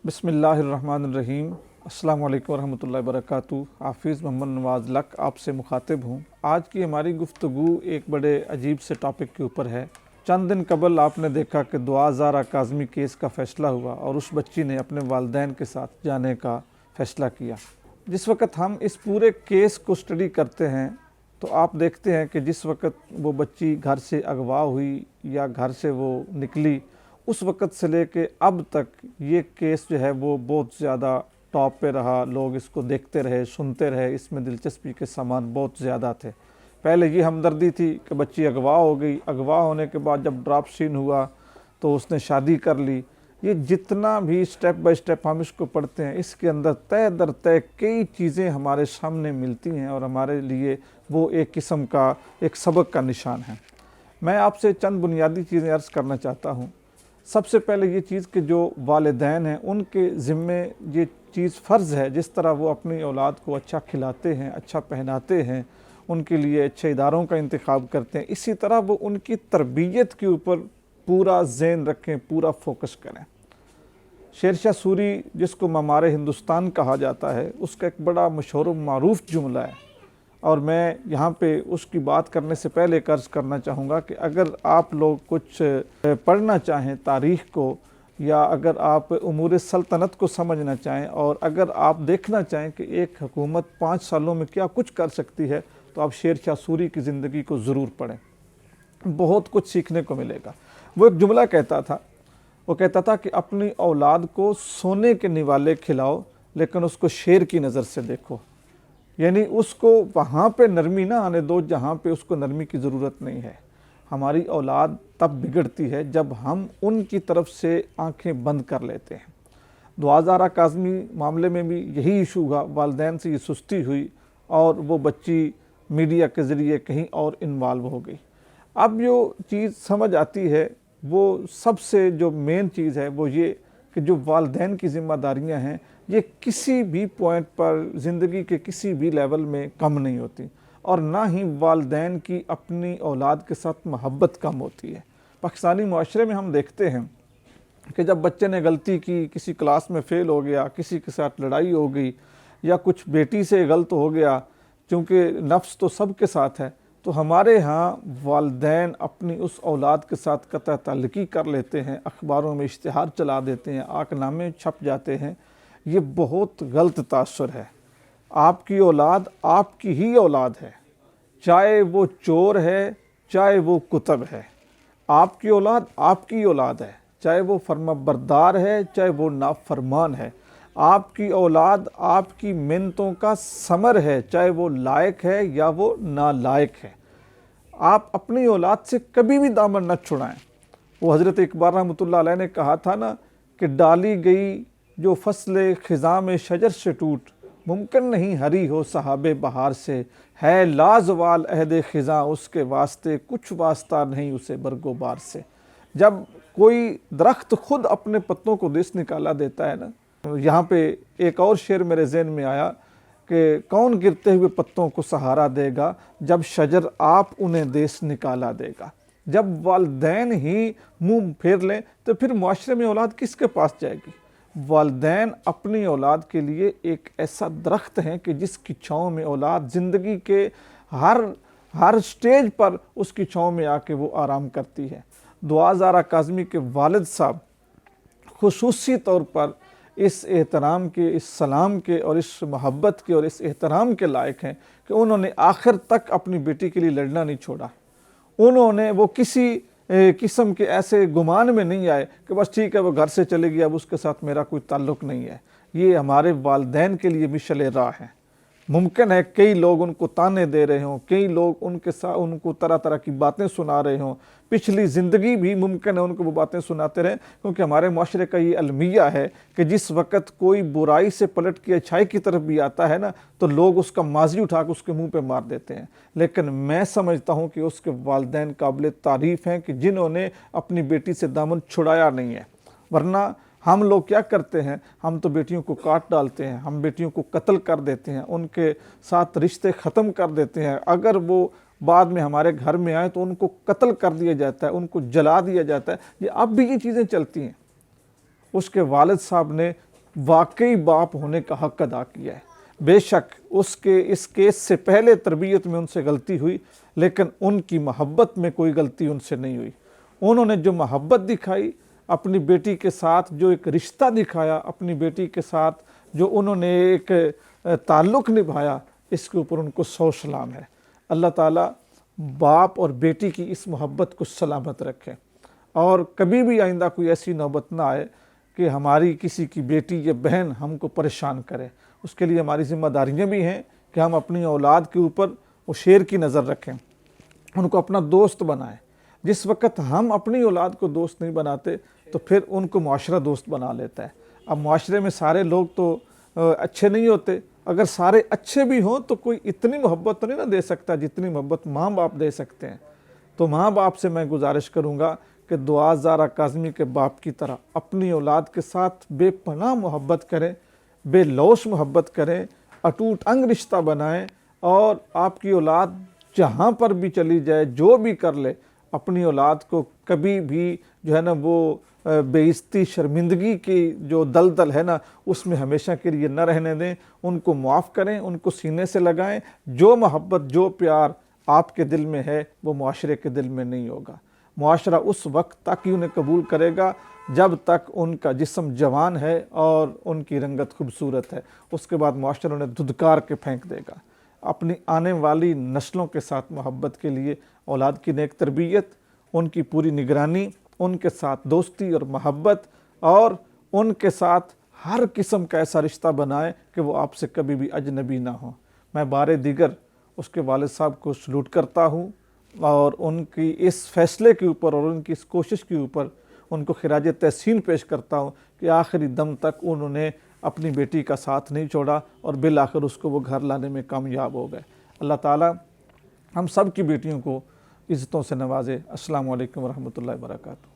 بسم اللہ الرحمن الرحیم۔ السلام علیکم ورحمۃ اللہ وبرکاتہ۔ حافظ محمد نواز لق آپ سے مخاطب ہوں۔ آج کی ہماری گفتگو ایک بڑے عجیب سے ٹاپک کے اوپر ہے۔ چند دن قبل آپ نے دیکھا کہ دعا زارا کاظمی کیس کا فیصلہ ہوا اور اس بچی نے اپنے والدین کے ساتھ جانے کا فیصلہ کیا۔ جس وقت ہم اس پورے کیس کو اسٹڈی کرتے ہیں تو آپ دیکھتے ہیں کہ جس وقت وہ بچی گھر سے اغوا ہوئی یا گھر سے وہ نکلی، اس وقت سے لے کے اب تک یہ کیس جو ہے وہ بہت زیادہ ٹاپ پہ رہا۔ لوگ اس کو دیکھتے رہے، سنتے رہے، اس میں دلچسپی کے سامان بہت زیادہ تھے۔ پہلے یہ ہمدردی تھی کہ بچی اغوا ہو گئی، اغوا ہونے کے بعد جب ڈراپ سین ہوا تو اس نے شادی کر لی۔ یہ جتنا بھی سٹیپ بائی سٹیپ ہم اس کو پڑھتے ہیں، اس کے اندر طے در طے کئی چیزیں ہمارے سامنے ملتی ہیں اور ہمارے لیے وہ ایک قسم کا ایک سبق کا نشان ہے۔ میں آپ سے چند بنیادی چیزیں عرض کرنا چاہتا ہوں۔ سب سے پہلے یہ چیز کہ جو والدین ہیں ان کے ذمے یہ چیز فرض ہے، جس طرح وہ اپنی اولاد کو اچھا کھلاتے ہیں، اچھا پہناتے ہیں، ان کے لیے اچھے اداروں کا انتخاب کرتے ہیں، اسی طرح وہ ان کی تربیت کے اوپر پورا ذہن رکھیں، پورا فوکس کریں۔ شیر شاہ سوری، جس کو معمار ہندوستان کہا جاتا ہے، اس کا ایک بڑا مشہور و معروف جملہ ہے، اور میں یہاں پہ اس کی بات کرنے سے پہلے عرض کرنا چاہوں گا کہ اگر آپ لوگ کچھ پڑھنا چاہیں تاریخ کو، یا اگر آپ امور سلطنت کو سمجھنا چاہیں، اور اگر آپ دیکھنا چاہیں کہ ایک حکومت 5 سالوں میں کیا کچھ کر سکتی ہے، تو آپ شیر شاہ سوری کی زندگی کو ضرور پڑھیں۔ بہت کچھ سیکھنے کو ملے گا۔ وہ ایک جملہ کہتا تھا کہ اپنی اولاد کو سونے کے نوالے کھلاؤ لیکن اس کو شیر کی نظر سے دیکھو۔ یعنی اس کو وہاں پہ نرمی نہ آنے دو جہاں پہ اس کو نرمی کی ضرورت نہیں ہے۔ ہماری اولاد تب بگڑتی ہے جب ہم ان کی طرف سے آنکھیں بند کر لیتے ہیں۔ دعا زارا کاظمی معاملے میں بھی یہی ایشو ہوا، والدین سے یہ سستی ہوئی اور وہ بچی میڈیا کے ذریعے کہیں اور انوالو ہو گئی۔ اب جو چیز سمجھ آتی ہے، وہ سب سے جو مین چیز ہے وہ یہ کہ جو والدین کی ذمہ داریاں ہیں، یہ کسی بھی پوائنٹ پر زندگی کے کسی بھی لیول میں کم نہیں ہوتی، اور نہ ہی والدین کی اپنی اولاد کے ساتھ محبت کم ہوتی ہے۔ پاکستانی معاشرے میں ہم دیکھتے ہیں کہ جب بچے نے غلطی کی، کسی کلاس میں فیل ہو گیا، کسی کے ساتھ لڑائی ہو گئی، یا کچھ بیٹی سے غلط ہو گیا، چونکہ نفس تو سب کے ساتھ ہے، تو ہمارے ہاں والدین اپنی اس اولاد کے ساتھ قطع تعلقی کر لیتے ہیں، اخباروں میں اشتہار چلا دیتے ہیں، آنکھ نامے چھپ جاتے ہیں۔ یہ بہت غلط تاثر ہے۔ آپ کی اولاد آپ کی ہی اولاد ہے، چاہے وہ چور ہے، چاہے وہ کتب ہے۔ آپ کی اولاد آپ کی اولاد ہے، چاہے وہ فرما بردار ہے، چاہے وہ نافرمان ہے۔ آپ کی اولاد آپ کی محنتوں کا ثمر ہے، چاہے وہ لائق ہے یا وہ نالائق ہے۔ آپ اپنی اولاد سے کبھی بھی دامن نہ چھڑائیں۔ وہ حضرت اقبال رحمۃ اللہ علیہ نے کہا تھا نا کہ ڈالی گئی جو فصل خزاں میں شجر سے ٹوٹ، ممکن نہیں ہری ہو صحاب بہار سے، ہے لازوال عہد خزاں اس کے واسطے، کچھ واسطہ نہیں اسے برگ و بار سے۔ جب کوئی درخت خود اپنے پتوں کو دیس نکالا دیتا ہے نا، یہاں پہ ایک اور شعر میرے ذہن میں آیا کہ کون گرتے ہوئے پتوں کو سہارا دے گا جب شجر آپ انہیں دیس نکالا دے گا۔ جب والدین ہی منہ پھیر لیں تو پھر معاشرے میں اولاد کس کے پاس جائے گی؟ والدین اپنی اولاد کے لیے ایک ایسا درخت ہیں کہ جس کی چھاؤں میں اولاد زندگی کے ہر سٹیج پر اس کی چھاؤں میں آ کے وہ آرام کرتی ہے۔ دعا زارا کاظمی کے والد صاحب خصوصی طور پر اس احترام کے، اس سلام کے اور اس محبت کے اور اس احترام کے لائق ہیں کہ انہوں نے آخر تک اپنی بیٹی کے لیے لڑنا نہیں چھوڑا۔ انہوں نے وہ کسی قسم کے ایسے گمان میں نہیں آئے کہ بس ٹھیک ہے وہ گھر سے چلے گی، اب اس کے ساتھ میرا کوئی تعلق نہیں ہے۔ یہ ہمارے والدین کے لیے مشعل راہ ہیں۔ ممکن ہے کئی لوگ ان کو تانے دے رہے ہوں، کئی لوگ ان کے ساتھ ان کو طرح طرح کی باتیں سنا رہے ہوں، پچھلی زندگی بھی ممکن ہے ان کو وہ باتیں سناتے رہیں، کیونکہ ہمارے معاشرے کا یہ المیہ ہے کہ جس وقت کوئی برائی سے پلٹ کے اچھائی کی طرف بھی آتا ہے نا، تو لوگ اس کا ماضی اٹھا کے اس کے منہ پہ مار دیتے ہیں۔ لیکن میں سمجھتا ہوں کہ اس کے والدین قابل تعریف ہیں کہ جنہوں نے اپنی بیٹی سے دامن چھڑایا نہیں ہے۔ ورنہ ہم لوگ کیا کرتے ہیں؟ ہم تو بیٹیوں کو کاٹ ڈالتے ہیں، ہم بیٹیوں کو قتل کر دیتے ہیں، ان کے ساتھ رشتے ختم کر دیتے ہیں۔ اگر وہ بعد میں ہمارے گھر میں آئے تو ان کو قتل کر دیا جاتا ہے، ان کو جلا دیا جاتا ہے۔ یہ اب بھی یہ چیزیں چلتی ہیں۔ اس کے والد صاحب نے واقعی باپ ہونے کا حق ادا کیا ہے۔ بے شک اس کیس سے پہلے تربیت میں ان سے غلطی ہوئی، لیکن ان کی محبت میں کوئی غلطی ان سے نہیں ہوئی۔ انہوں نے جو محبت دکھائی، اپنی بیٹی کے ساتھ جو ایک رشتہ دکھایا، اپنی بیٹی کے ساتھ جو انہوں نے ایک تعلق نبھایا، اس کے اوپر ان کو 100 سلام ہے۔ اللہ تعالیٰ باپ اور بیٹی کی اس محبت کو سلامت رکھے، اور کبھی بھی آئندہ کوئی ایسی نوبت نہ آئے کہ ہماری کسی کی بیٹی یا بہن ہم کو پریشان کرے۔ اس کے لیے ہماری ذمہ داریاں بھی ہیں کہ ہم اپنی اولاد کے اوپر وہ شیر کی نظر رکھیں، ان کو اپنا دوست بنائیں۔ جس وقت ہم اپنی اولاد کو دوست نہیں بناتے تو پھر ان کو معاشرہ دوست بنا لیتا ہے۔ اب معاشرے میں سارے لوگ تو اچھے نہیں ہوتے، اگر سارے اچھے بھی ہوں تو کوئی اتنی محبت تو نہیں نہ دے سکتا جتنی محبت ماں باپ دے سکتے ہیں۔ تو ماں باپ سے میں گزارش کروں گا کہ دعا زارا کاظمی کے باپ کی طرح اپنی اولاد کے ساتھ بے پناہ محبت کریں، بے لوث محبت کریں، اٹوٹ انگ رشتہ بنائیں، اور آپ کی اولاد جہاں پر بھی چلی جائے، جو بھی کر لے، اپنی اولاد کو کبھی بھی جو ہے نا وہ بے عزتی شرمندگی کی جو دلدل ہے نا، اس میں ہمیشہ کے لیے نہ رہنے دیں۔ ان کو معاف کریں، ان کو سینے سے لگائیں۔ جو محبت، جو پیار آپ کے دل میں ہے وہ معاشرے کے دل میں نہیں ہوگا۔ معاشرہ اس وقت تک ہی انہیں قبول کرے گا جب تک ان کا جسم جوان ہے اور ان کی رنگت خوبصورت ہے، اس کے بعد معاشرہ انہیں دھدکار کے پھینک دے گا۔ اپنی آنے والی نسلوں کے ساتھ محبت کے لیے اولاد کی نیک تربیت، ان کی پوری نگرانی، ان کے ساتھ دوستی اور محبت، اور ان کے ساتھ ہر قسم کا ایسا رشتہ بنائیں کہ وہ آپ سے کبھی بھی اجنبی نہ ہوں۔ میں بارے دیگر اس کے والد صاحب کو سلوٹ کرتا ہوں، اور ان کی اس فیصلے کے اوپر اور ان کی اس کوشش کے اوپر ان کو خراج تحسین پیش کرتا ہوں کہ آخری دم تک انہوں نے اپنی بیٹی کا ساتھ نہیں چھوڑا اور بالآخر اس کو وہ گھر لانے میں کامیاب ہو گئے۔ اللہ تعالیٰ ہم سب کی بیٹیوں کو عزتوں سے نوازے۔ السلام علیکم ورحمۃ اللہ وبرکاتہ۔